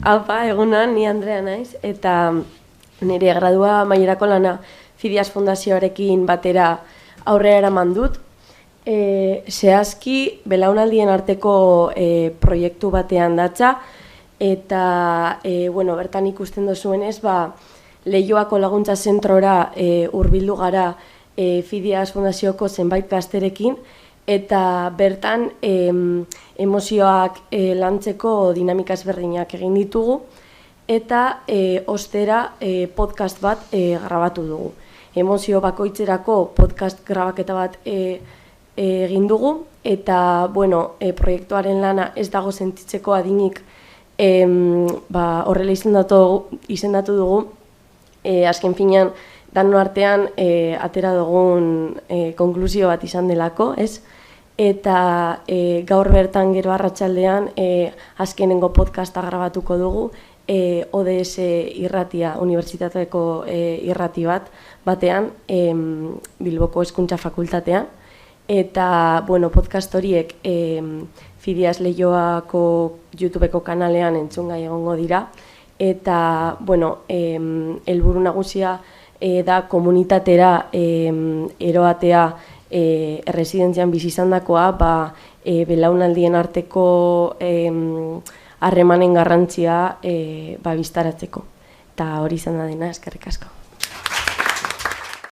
Aupa, egunan, ni Andrea naiz, eta nire gradua mailerako lana Fidias Fundazioarekin batera aurrera eraman dut. Zehazki, belaunaldien arteko proiektu batean datza, eta bertan ikusten dozuenez, Leioako laguntza zentrora hurbildu gara Fidias Fundazioko zenbait gazterekin, eta bertan emozioak lantzeko dinamika ezberdinak egin ditugu, eta ostera podcast bat grabatu dugu. Emozio bakoitzerako podcast grabaketa bat egin dugu, eta proiektuaren lana ez dago sentitzeko adinik horrela izendatu dugu. Azken finean, danon artean atera dugun konklusio bat izan delako, ez? Eta gaur bertan gero arratsaldean azkenengo podcasta grabatuko dugu, ODS irratia, unibertsitateko irrati batean, Bilboko Hezkuntza Fakultatean. Eta, podcast horiek Fidias Leioako YouTubeko kanalean entzungai egongo dira. Eta, helburu nagusia da komunitatera eroatea erresidentzian bizi izandakoa, belaunaldien arteko harremanen garrantzia bistaratzeko. Eta hori izan da dena, eskerrik asko.